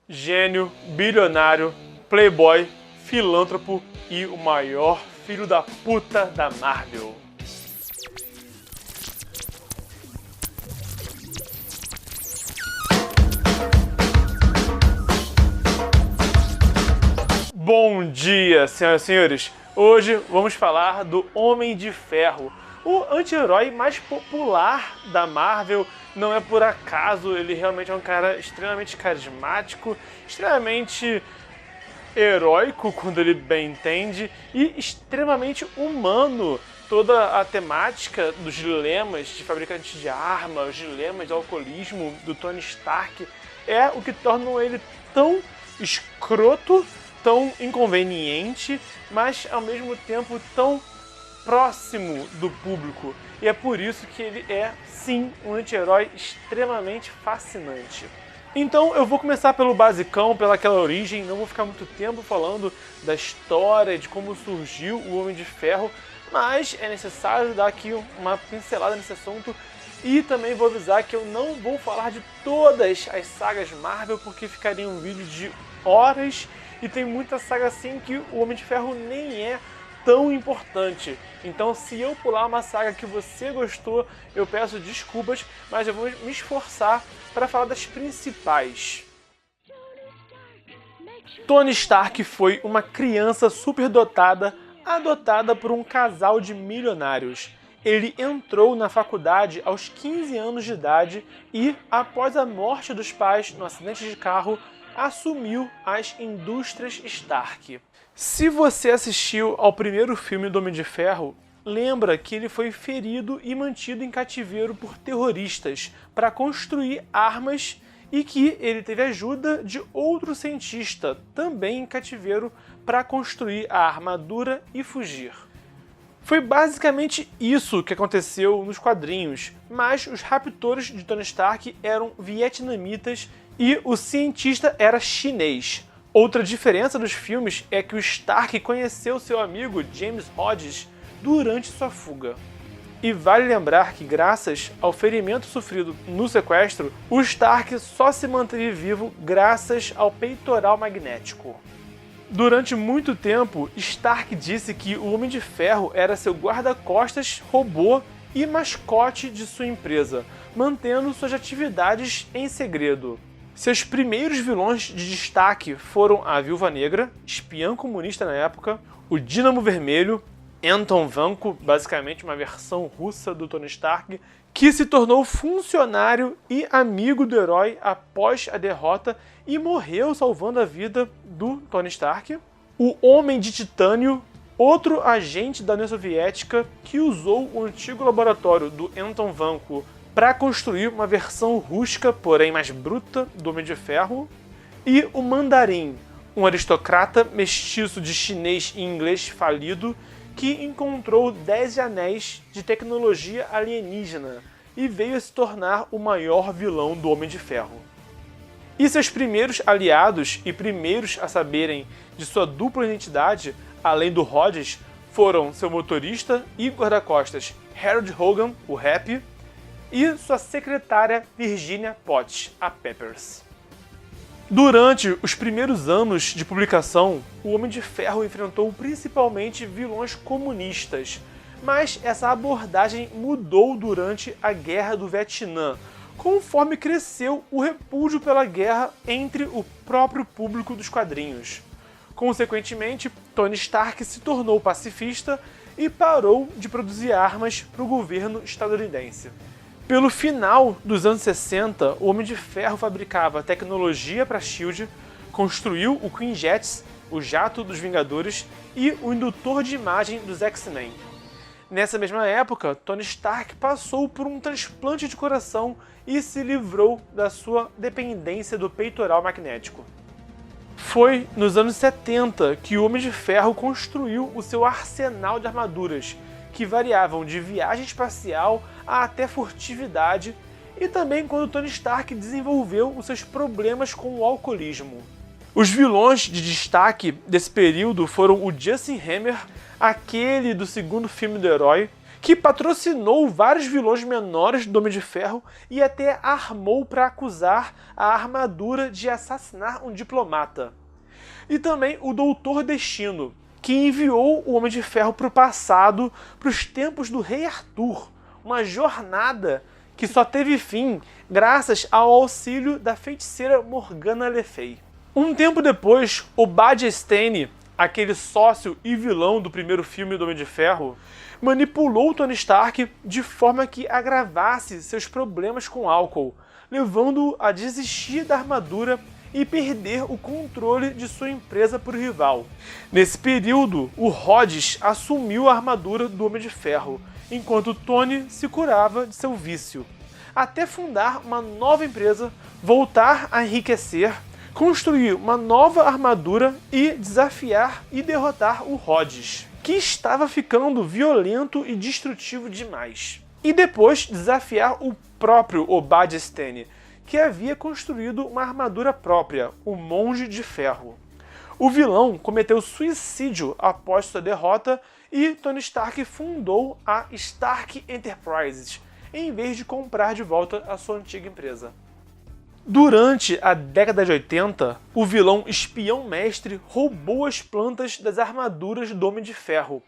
Gênio, bilionário, playboy, filântropo e o maior filho da puta da Marvel. Bom dia, senhoras e senhores! Hoje vamos falar do Homem de Ferro, o anti-herói mais popular da Marvel. Não é por acaso, ele realmente é um cara extremamente carismático, extremamente heróico quando ele bem entende e extremamente humano. Toda a temática dos dilemas de fabricante de arma, os dilemas de alcoolismo do Tony Stark é o que torna ele tão escroto, tão inconveniente, mas ao mesmo tempo tão próximo do público. E é por isso que ele é, sim, um anti-herói extremamente fascinante. Então eu vou começar pelo basicão, pelaquela origem, não vou ficar muito tempo falando da história, de como surgiu o Homem de Ferro, mas é necessário dar aqui uma pincelada nesse assunto. E também vou avisar que eu não vou falar de todas as sagas Marvel, porque ficaria um vídeo de horas, e tem muita saga assim que o Homem de Ferro nem é tão importante. Então, se eu pular uma saga que você gostou, eu peço desculpas, mas eu vou me esforçar para falar das principais. Tony Stark foi uma criança superdotada, adotada por um casal de milionários. Ele entrou na faculdade aos 15 anos de idade e, após a morte dos pais no acidente de carro, assumiu as indústrias Stark. Se você assistiu ao primeiro filme do Homem de Ferro, lembra que ele foi ferido e mantido em cativeiro por terroristas para construir armas e que ele teve ajuda de outro cientista, também em cativeiro, para construir a armadura e fugir. Foi basicamente isso que aconteceu nos quadrinhos, mas os raptores de Tony Stark eram vietnamitas e o cientista era chinês. Outra diferença dos filmes é que o Stark conheceu seu amigo James Rhodes durante sua fuga. E vale lembrar que, graças ao ferimento sofrido no sequestro, o Stark só se manteve vivo graças ao peitoral magnético. Durante muito tempo, Stark disse que o Homem de Ferro era seu guarda-costas, robô e mascote de sua empresa, mantendo suas atividades em segredo. Seus primeiros vilões de destaque foram a Viúva Negra, espiã comunista na época, o Dínamo Vermelho, Anton Vanko, basicamente uma versão russa do Tony Stark, que se tornou funcionário e amigo do herói após a derrota e morreu salvando a vida do Tony Stark. O Homem de Titânio, outro agente da União Soviética que usou o antigo laboratório do Anton Vanko para construir uma versão rústica, porém mais bruta, do Homem de Ferro. E o Mandarim, um aristocrata mestiço de chinês e inglês falido que encontrou 10 anéis de tecnologia alienígena e veio a se tornar o maior vilão do Homem de Ferro. E seus primeiros aliados e primeiros a saberem de sua dupla identidade, além do Rhodes, foram seu motorista e guarda-costas Harold Hogan, o Rap, e sua secretária Virginia Potts, a Peppers. Durante os primeiros anos de publicação, o Homem de Ferro enfrentou principalmente vilões comunistas, mas essa abordagem mudou durante a Guerra do Vietnã, conforme cresceu o repúdio pela guerra entre o próprio público dos quadrinhos. Consequentemente, Tony Stark se tornou pacifista e parou de produzir armas para o governo estadunidense. Pelo final dos anos 60, o Homem de Ferro fabricava tecnologia para a SHIELD, construiu o Quinjet, o jato dos Vingadores, e o indutor de imagem dos X-Men. Nessa mesma época, Tony Stark passou por um transplante de coração e se livrou da sua dependência do peitoral magnético. Foi nos anos 70 que o Homem de Ferro construiu o seu arsenal de armaduras, que variavam de viagem espacial a até furtividade, e também quando Tony Stark desenvolveu os seus problemas com o alcoolismo. Os vilões de destaque desse período foram o Justin Hammer, aquele do segundo filme do herói, que patrocinou vários vilões menores do Homem de Ferro e até armou para acusar a armadura de assassinar um diplomata. E também o Doutor Destino, que enviou o Homem de Ferro para o passado, para os tempos do Rei Arthur, uma jornada que só teve fim graças ao auxílio da feiticeira Morgana Le Fay. Um tempo depois, Obadiah Stane, aquele sócio e vilão do primeiro filme do Homem de Ferro, manipulou Tony Stark de forma que agravasse seus problemas com álcool, levando-o a desistir da armadura e perder o controle de sua empresa para o rival. Nesse período, o Rhodes assumiu a armadura do Homem de Ferro, enquanto Tony se curava de seu vício, até fundar uma nova empresa, voltar a enriquecer, construir uma nova armadura e desafiar e derrotar o Rhodes, que estava ficando violento e destrutivo demais. E depois desafiar o próprio Obadiah Stane, que havia construído uma armadura própria, o Monge de Ferro. O vilão cometeu suicídio após sua derrota e Tony Stark fundou a Stark Enterprises, em vez de comprar de volta a sua antiga empresa. Durante a década de 80, o vilão Espião Mestre roubou as plantas das armaduras do Homem de Ferro,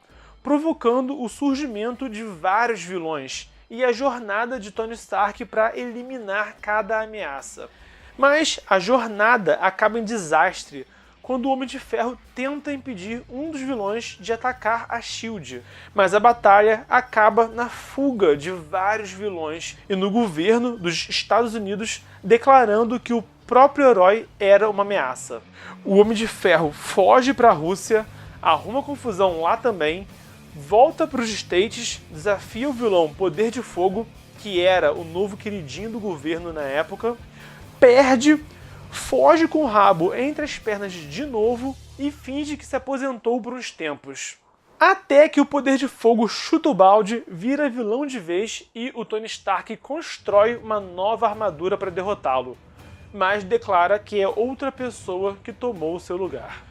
provocando o surgimento de vários vilões e a jornada de Tony Stark para eliminar cada ameaça. Mas a jornada acaba em desastre quando o Homem de Ferro tenta impedir um dos vilões de atacar a SHIELD, mas a batalha acaba na fuga de vários vilões e no governo dos Estados Unidos declarando que o próprio herói era uma ameaça. O Homem de Ferro foge para a Rússia, arruma confusão lá também, volta para os States, desafia o vilão Poder de Fogo, que era o novo queridinho do governo na época, perde, foge com o rabo entre as pernas de novo e finge que se aposentou por uns tempos. Até que o Poder de Fogo chuta o balde, vira vilão de vez e o Tony Stark constrói uma nova armadura para derrotá-lo, mas declara que é outra pessoa que tomou o seu lugar.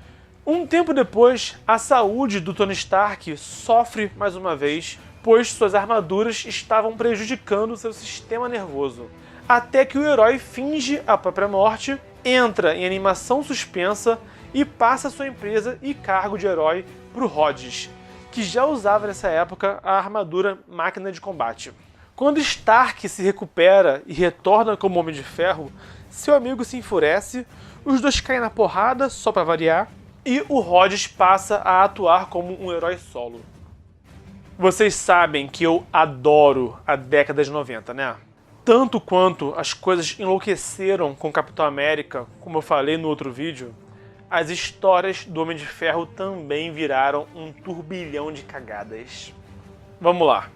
Um tempo depois, a saúde do Tony Stark sofre mais uma vez, pois suas armaduras estavam prejudicando seu sistema nervoso. Até que o herói finge a própria morte, entra em animação suspensa e passa sua empresa e cargo de herói para o Rhodes, que já usava nessa época a armadura Máquina de Combate. Quando Stark se recupera e retorna como Homem de Ferro, seu amigo se enfurece, os dois caem na porrada, só para variar, e o Rhodes passa a atuar como um herói solo. Vocês sabem que eu adoro a década de 90, né? Tanto quanto as coisas enlouqueceram com Capitão América, como eu falei no outro vídeo, as histórias do Homem de Ferro também viraram um turbilhão de cagadas. Vamos lá.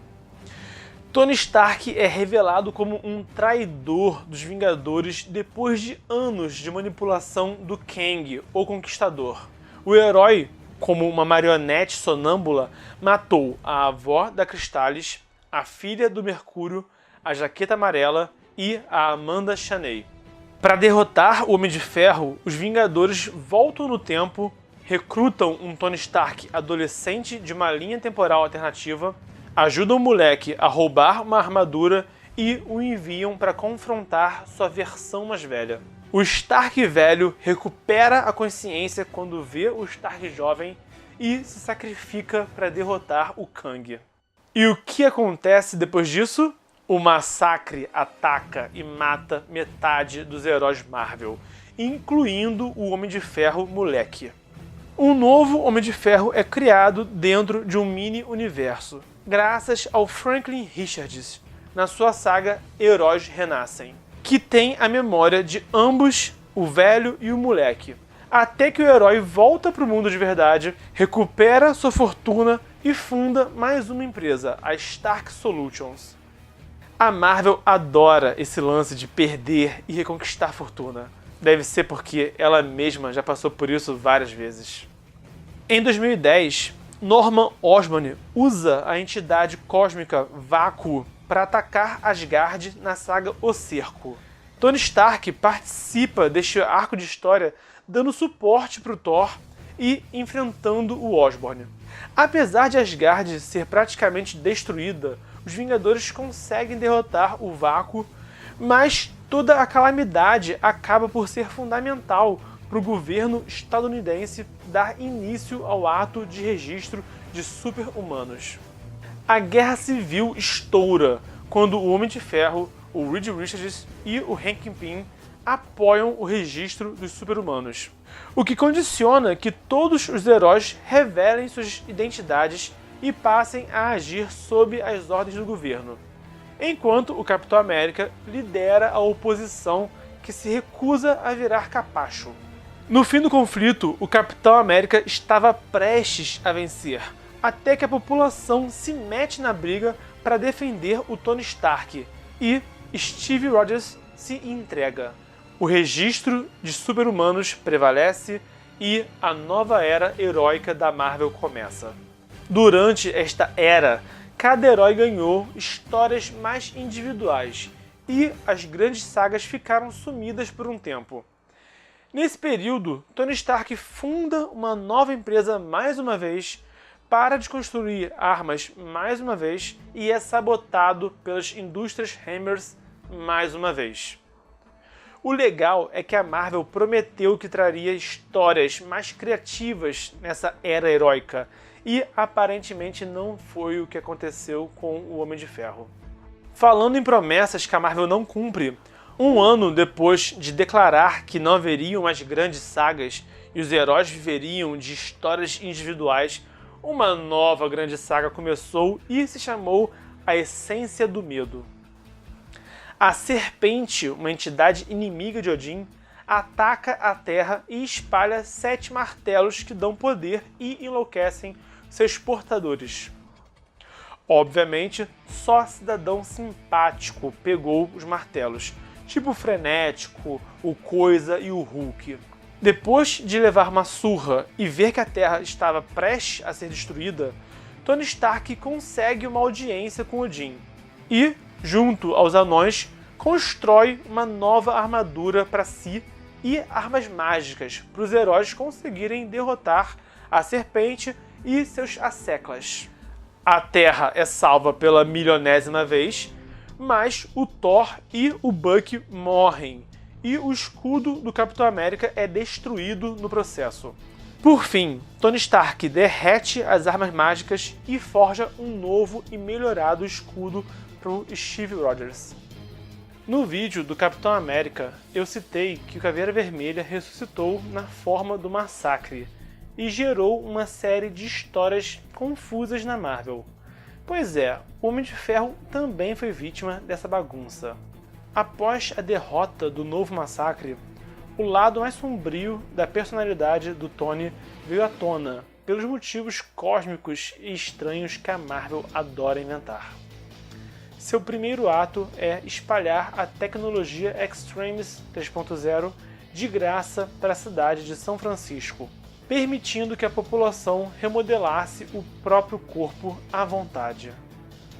Tony Stark é revelado como um traidor dos Vingadores depois de anos de manipulação do Kang, o Conquistador. O herói, como uma marionete sonâmbula, matou a avó da Crystallis, a filha do Mercúrio, a Jaqueta Amarela e a Amanda Chaney. Para derrotar o Homem de Ferro, os Vingadores voltam no tempo, recrutam um Tony Stark adolescente de uma linha temporal alternativa, ajudam o moleque a roubar uma armadura e o enviam para confrontar sua versão mais velha. O Stark velho recupera a consciência quando vê o Stark jovem e se sacrifica para derrotar o Kang. E o que acontece depois disso? O massacre ataca e mata metade dos heróis Marvel, incluindo o Homem de Ferro moleque. Um novo Homem de Ferro é criado dentro de um mini-universo, graças ao Franklin Richards, na sua saga Heróis Renascem, que tem a memória de ambos, o velho e o moleque, até que o herói volta para o mundo de verdade, recupera sua fortuna e funda mais uma empresa, a Stark Solutions. A Marvel adora esse lance de perder e reconquistar fortuna. Deve ser porque ela mesma já passou por isso várias vezes. Em 2010, Norman Osborn usa a entidade cósmica Vácuo para atacar Asgard na saga O Cerco. Tony Stark participa deste arco de história dando suporte para o Thor e enfrentando o Osborn. Apesar de Asgard ser praticamente destruída, os Vingadores conseguem derrotar o Vácuo, mas toda a calamidade acaba por ser fundamental para o governo estadunidense dar início ao ato de registro de super-humanos. A Guerra Civil estoura quando o Homem de Ferro, o Reed Richards e o Hank Pym apoiam o registro dos super-humanos, o que condiciona que todos os heróis revelem suas identidades e passem a agir sob as ordens do governo, enquanto o Capitão América lidera a oposição que se recusa a virar capacho. No fim do conflito, o Capitão América estava prestes a vencer, até que a população se mete na briga para defender o Tony Stark e Steve Rogers se entrega. O registro de super-humanos prevalece e a nova era heróica da Marvel começa. Durante esta era, cada herói ganhou histórias mais individuais e as grandes sagas ficaram sumidas por um tempo. Nesse período, Tony Stark funda uma nova empresa mais uma vez, para de construir armas mais uma vez e é sabotado pelas indústrias Hammers mais uma vez. O legal é que a Marvel prometeu que traria histórias mais criativas nessa era heróica, e aparentemente não foi o que aconteceu com o Homem de Ferro. Falando em promessas que a Marvel não cumpre, um ano depois de declarar que não haveriam mais grandes sagas e os heróis viveriam de histórias individuais, uma nova grande saga começou e se chamou A Essência do Medo. A Serpente, uma entidade inimiga de Odin, ataca a Terra e espalha 7 martelos que dão poder e enlouquecem seus portadores. Obviamente, só cidadão simpático pegou os martelos, tipo o Frenético, o Coisa e o Hulk. Depois de levar uma surra e ver que a Terra estava prestes a ser destruída, Tony Stark consegue uma audiência com Odin e, junto aos anões, constrói uma nova armadura para si e armas mágicas para os heróis conseguirem derrotar a Serpente e seus asseclas. A Terra é salva pela milionésima vez, mas o Thor e o Bucky morrem, e o escudo do Capitão América é destruído no processo. Por fim, Tony Stark derrete as armas mágicas e forja um novo e melhorado escudo para o Steve Rogers. No vídeo do Capitão América, eu citei que o Caveira Vermelha ressuscitou na forma do Massacre e gerou uma série de histórias confusas na Marvel. Pois é, o Homem de Ferro também foi vítima dessa bagunça. Após a derrota do novo Massacre, o lado mais sombrio da personalidade do Tony veio à tona, pelos motivos cósmicos e estranhos que a Marvel adora inventar. Seu primeiro ato é espalhar a tecnologia Extremis 3.0 de graça para a cidade de São Francisco, permitindo que a população remodelasse o próprio corpo à vontade.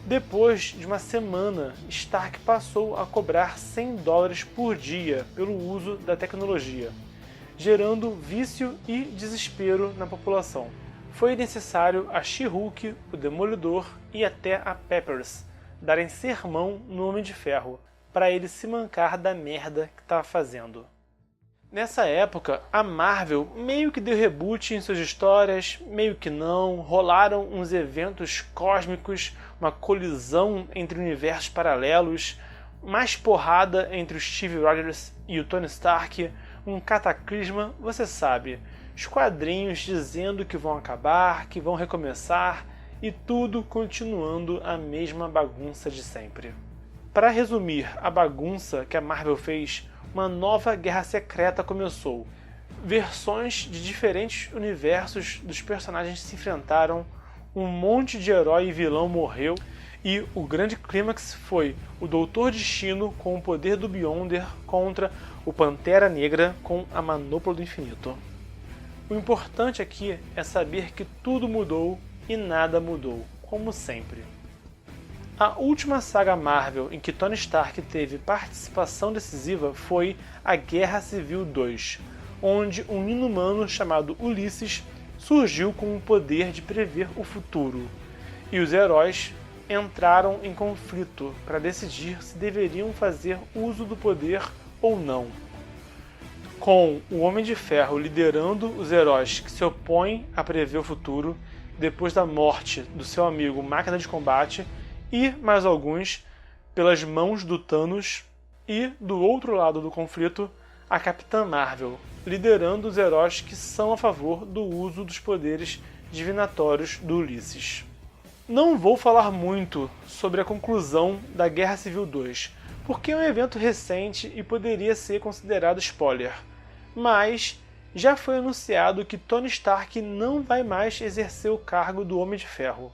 Depois de uma semana, Stark passou a cobrar $100 por dia pelo uso da tecnologia, gerando vício e desespero na população. Foi necessário a She-Hulk, o Demolidor e até a Peppers darem sermão no Homem de Ferro, para ele se mancar da merda que estava fazendo. Nessa época, a Marvel meio que deu reboot em suas histórias, meio que não, rolaram uns eventos cósmicos, uma colisão entre universos paralelos, mais porrada entre o Steve Rogers e o Tony Stark, um cataclisma, você sabe, os quadrinhos dizendo que vão acabar, que vão recomeçar, e tudo continuando a mesma bagunça de sempre. Para resumir a bagunça que a Marvel fez, uma nova guerra secreta começou. Versões de diferentes universos dos personagens se enfrentaram, um monte de herói e vilão morreu, e o grande clímax foi o Doutor Destino com o poder do Beyonder contra o Pantera Negra com a Manopla do Infinito. O importante aqui é saber que tudo mudou e nada mudou, como sempre. A última saga Marvel em que Tony Stark teve participação decisiva foi a Guerra Civil 2, onde um inumano chamado Ulisses surgiu com o poder de prever o futuro, e os heróis entraram em conflito para decidir se deveriam fazer uso do poder ou não. Com o Homem de Ferro liderando os heróis que se opõem a prever o futuro depois da morte do seu amigo Máquina de Combate e mais alguns pelas mãos do Thanos, e do outro lado do conflito a Capitã Marvel liderando os heróis que são a favor do uso dos poderes divinatórios do Ulisses. Não vou falar muito sobre a conclusão da Guerra Civil 2, porque é um evento recente e poderia ser considerado spoiler, mas já foi anunciado que Tony Stark não vai mais exercer o cargo do Homem de Ferro.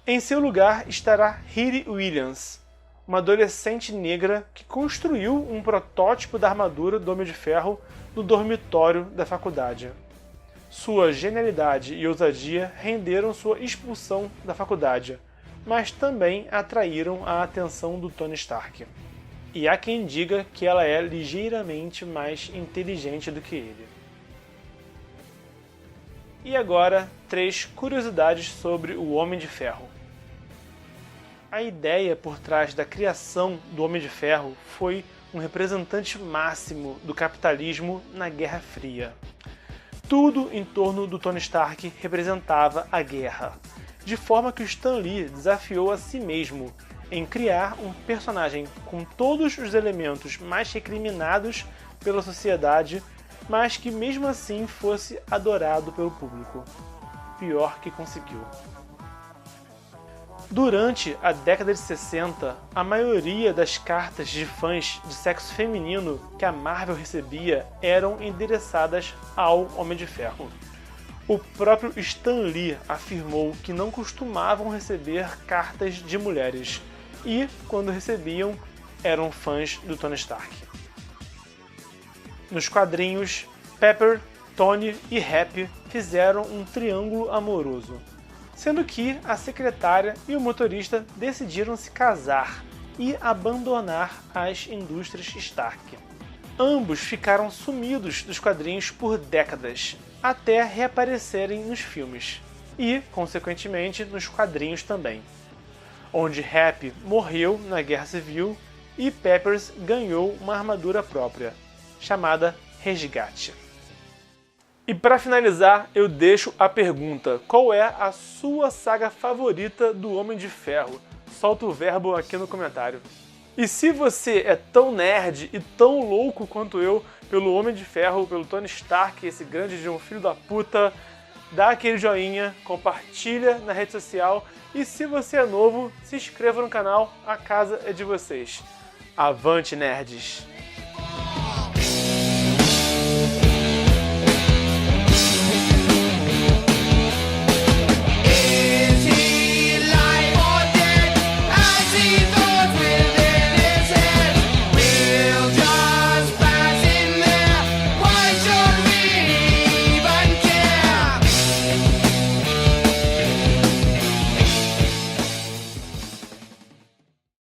Em seu lugar estará Riri Williams, uma adolescente negra que construiu um protótipo da armadura do Homem de Ferro no dormitório da faculdade. Sua genialidade e ousadia renderam sua expulsão da faculdade, mas também atraíram a atenção do Tony Stark. E há quem diga que ela é ligeiramente mais inteligente do que ele. E agora, 3 curiosidades sobre o Homem de Ferro. A ideia por trás da criação do Homem de Ferro foi um representante máximo do capitalismo na Guerra Fria. Tudo em torno do Tony Stark representava a guerra, de forma que o Stan Lee desafiou a si mesmo em criar um personagem com todos os elementos mais recriminados pela sociedade, mas que mesmo assim fosse adorado pelo público. Pior que conseguiu. Durante a década de 60, a maioria das cartas de fãs de sexo feminino que a Marvel recebia eram endereçadas ao Homem de Ferro. O próprio Stan Lee afirmou que não costumavam receber cartas de mulheres, e, quando recebiam, eram fãs do Tony Stark. Nos quadrinhos, Pepper, Tony e Happy fizeram um triângulo amoroso, sendo que a secretária e o motorista decidiram se casar e abandonar as indústrias Stark. Ambos ficaram sumidos dos quadrinhos por décadas, até reaparecerem nos filmes, e, consequentemente, nos quadrinhos também, onde Happy morreu na Guerra Civil e Peppers ganhou uma armadura própria, chamada Resgate. E para finalizar, eu deixo a pergunta: qual é a sua saga favorita do Homem de Ferro? Solta o verbo aqui no comentário. E se você é tão nerd e tão louco quanto eu pelo Homem de Ferro, pelo Tony Stark, esse grande de um filho da puta, dá aquele joinha, compartilha na rede social, e se você é novo, se inscreva no canal, a casa é de vocês. Avante, nerds!